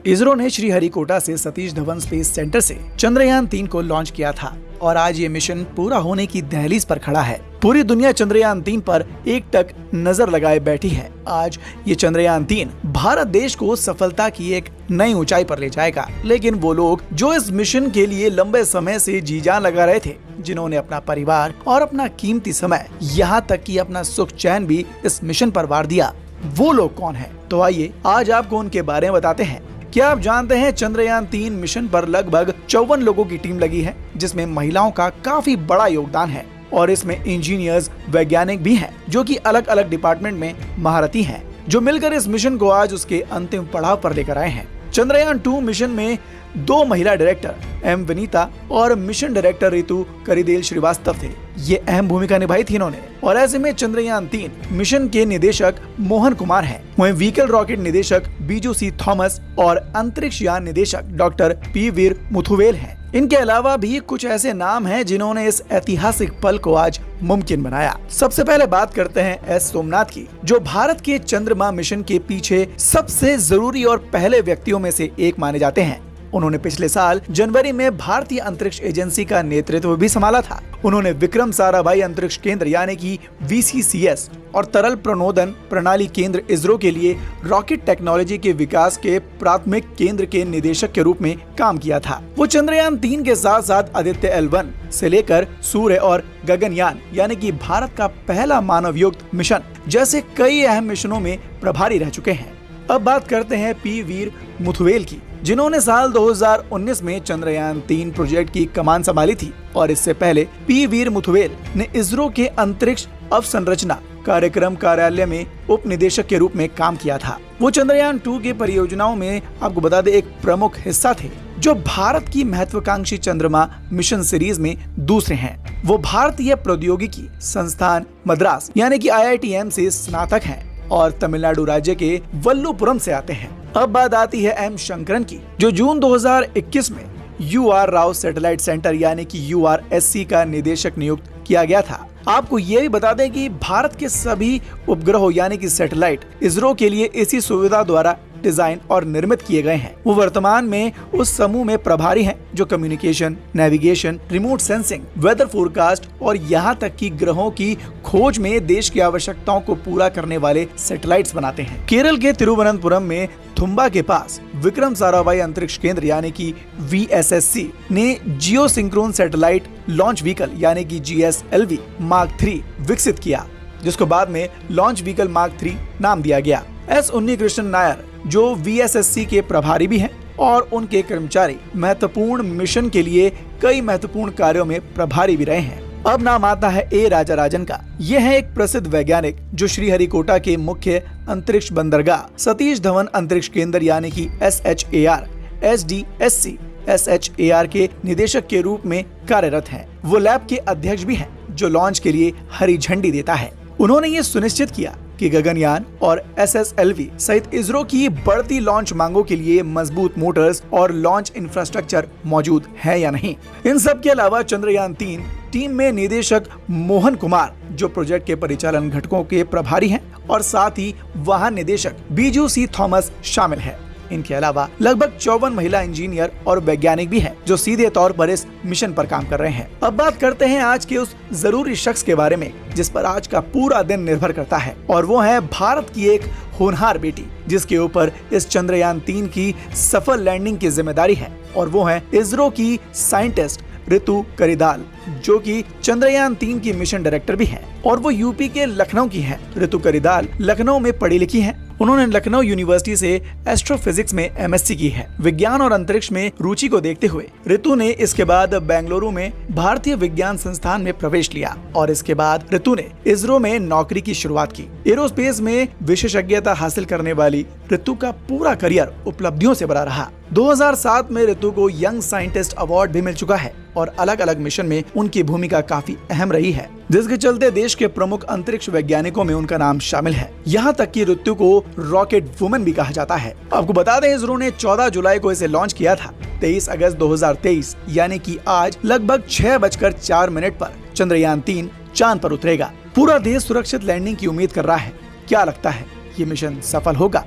इसरो ने श्रीहरिकोटा से Satish Dhawan space centre से चंद्रयान 3 को लॉन्च किया था और आज ये मिशन पूरा होने की दहलीज पर खड़ा है। पूरी दुनिया चंद्रयान 3 पर एकटक नजर लगाए बैठी है। आज ये चंद्रयान 3 भारत देश को सफलता की एक नई ऊंचाई पर ले जाएगा। लेकिन वो लोग जो इस मिशन के लिए लंबे समय से जी जान लगा रहे थे, जिन्होंने अपना परिवार और अपना कीमती समय, यहाँ तक कि अपना सुख चैन भी इस मिशन पर वार दिया, वो लोग कौन है? तो आइए आज आपको उनके बारे में बताते हैं। क्या आप जानते हैं चंद्रयान 3 मिशन पर लगभग 54 लोगों की टीम लगी है, जिसमें महिलाओं का काफी बड़ा योगदान है और इसमें इंजीनियर्स, वैज्ञानिक भी हैं, जो कि अलग अलग डिपार्टमेंट में महारथी हैं, जो मिलकर इस मिशन को आज उसके अंतिम पड़ाव पर लेकर आए हैं। चंद्रयान 2 मिशन में 2 महिला डायरेक्टर एम विनीता और मिशन डायरेक्टर ऋतु करिदेल श्रीवास्तव थे। ये अहम भूमिका निभाई थी इन्होंने। और ऐसे में चंद्रयान 3 मिशन के निदेशक मोहन कुमार हैं, वहीं व्हीकल रॉकेट निदेशक बीजू सी थॉमस और अंतरिक्ष यान निदेशक डॉक्टर पी वीर मुथुवेल हैं। इनके अलावा भी कुछ ऐसे नाम हैं जिन्होंने इस ऐतिहासिक पल को आज मुमकिन बनाया। सबसे पहले बात करते हैं एस सोमनाथ की, जो भारत के चंद्रमा मिशन के पीछे सबसे जरूरी और पहले व्यक्तियों में से एक माने जाते हैं। उन्होंने पिछले साल जनवरी में भारतीय अंतरिक्ष एजेंसी का नेतृत्व भी संभाला था। उन्होंने विक्रम साराभाई अंतरिक्ष केंद्र यानी कि VCCS और तरल प्रणोदन प्रणाली केंद्र इसरो के लिए रॉकेट टेक्नोलॉजी के विकास के प्राथमिक केंद्र के निदेशक के रूप में काम किया था। वो चंद्रयान 3 के साथ साथ आदित्य L1 से लेकर सूर्य और गगनयान यानी कि भारत का पहला मानव युक्त मिशन जैसे कई अहम मिशनों में प्रभारी रह चुके हैं। अब बात करते हैं पी वीर मुथुवेल की, जिन्होंने साल 2019 में चंद्रयान 3 प्रोजेक्ट की कमान संभाली थी और इससे पहले पी वीर मुथुवेल ने इसरो के अंतरिक्ष अवसंरचना कार्यक्रम कार्यालय में उप निदेशक के रूप में काम किया था। वो चंद्रयान 2 की परियोजनाओं में आपको बता दे एक प्रमुख हिस्सा थे, जो भारत की महत्वाकांक्षी चंद्रमा मिशन सीरीज में दूसरे हैं। वो भारतीय प्रौद्योगिकी संस्थान मद्रास यानी कि IITM से स्नातक हैं और तमिलनाडु राज्य के वल्लुपुरम से आते हैं। अब बात आती है एम शंकरन की, जो जून 2021 में UR राव सैटेलाइट सेंटर यानी कि URSC का निदेशक नियुक्त किया गया था। आपको ये भी बता दें कि भारत के सभी उपग्रहों यानी कि सैटेलाइट इसरो के लिए इसी सुविधा द्वारा डिजाइन और निर्मित किए गए हैं। वो वर्तमान में उस समूह में प्रभारी हैं जो communication, navigation, remote sensing, weather forecast और यहाँ तक कि ग्रहों की खोज में देश की आवश्यकताओं को पूरा करने वाले सैटेलाइट्स बनाते हैं। केरल के तिरुवनंतपुरम में थुम्बा के पास विक्रम साराभाई अंतरिक्ष केंद्र यानी कि VSSC ने जियो सिंक्रोन सैटेलाइट लॉन्च व्हीकल यानी कि GSLV Mark 3 विकसित किया, जिसको बाद में लॉन्च व्हीकल Mark 3 नाम दिया गया। एस उन्नीकृष्णन नायर, जो VSSC के प्रभारी भी हैं और उनके कर्मचारी महत्वपूर्ण मिशन के लिए कई महत्वपूर्ण कार्यों में प्रभारी भी रहे हैं। अब नाम आता है A राजराजन का। यह है एक प्रसिद्ध वैज्ञानिक जो श्रीहरिकोटा के मुख्य अंतरिक्ष बंदरगाह सतीश धवन अंतरिक्ष केंद्र यानी कि SHAR, SDSC, SHAR के निदेशक के रूप में कार्यरत हैं। वो लैब के अध्यक्ष भी हैं जो लॉन्च के लिए हरी झंडी देता है। उन्होंने ये सुनिश्चित किया कि गगनयान और SSLV सहित इसरो की बढ़ती लॉन्च मांगों के लिए मजबूत मोटर्स और लॉन्च इंफ्रास्ट्रक्चर मौजूद है या नहीं। इन सब के अलावा चंद्रयान 3 टीम में निदेशक मोहन कुमार, जो प्रोजेक्ट के परिचालन घटकों के प्रभारी हैं, और साथ ही वाहन निदेशक बीजू सी थॉमस शामिल है। इनके अलावा लगभग 54 महिला इंजीनियर और वैज्ञानिक भी हैं जो सीधे तौर पर इस मिशन पर काम कर रहे हैं। अब बात करते हैं आज के उस जरूरी शख्स के बारे में जिस पर आज का पूरा दिन निर्भर करता है, और वो है भारत की एक होनहार बेटी जिसके ऊपर इस चंद्रयान 3 की सफल लैंडिंग की जिम्मेदारी है, और वो है इसरो की साइंटिस्ट ऋतु करिदाल, जो कि चंद्रयान 3 की मिशन डायरेक्टर भी हैं, और वो यूपी के लखनऊ की हैं। ऋतु करिदाल लखनऊ में पढ़ी लिखी हैं। उन्होंने लखनऊ यूनिवर्सिटी से एस्ट्रोफिजिक्स में MSc की है। विज्ञान और अंतरिक्ष में रुचि को देखते हुए ऋतु ने इसके बाद बेंगलुरु में भारतीय विज्ञान संस्थान में प्रवेश लिया और इसके बाद ऋतु ने इसरो में नौकरी की शुरुआत की। एरोस्पेस में विशेषज्ञता हासिल करने वाली ऋतु का पूरा करियर उपलब्धियों से भरा रहा। 2007 में ऋतु को यंग साइंटिस्ट अवार्ड भी मिल चुका है और अलग अलग मिशन में उनकी भूमिका काफी अहम रही है, जिसके चलते देश के प्रमुख अंतरिक्ष वैज्ञानिकों में उनका नाम शामिल है। यहाँ तक कि ऋतु को रॉकेट वुमन भी कहा जाता है। आपको बता दें इसरो ने 14 जुलाई को इसे लॉन्च किया था। 23 अगस्त 2023 यानी कि आज लगभग 6:04 पर चंद्रयान 3 चांद पर उतरेगा। पूरा देश सुरक्षित लैंडिंग की उम्मीद कर रहा है। क्या लगता है, ये मिशन सफल होगा?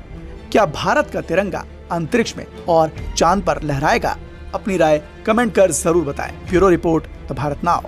क्या भारत का तिरंगा अंतरिक्ष में और चांद पर लहराएगा? अपनी राय कमेंट कर जरूर बताएं। Bureau report, the Bharat now.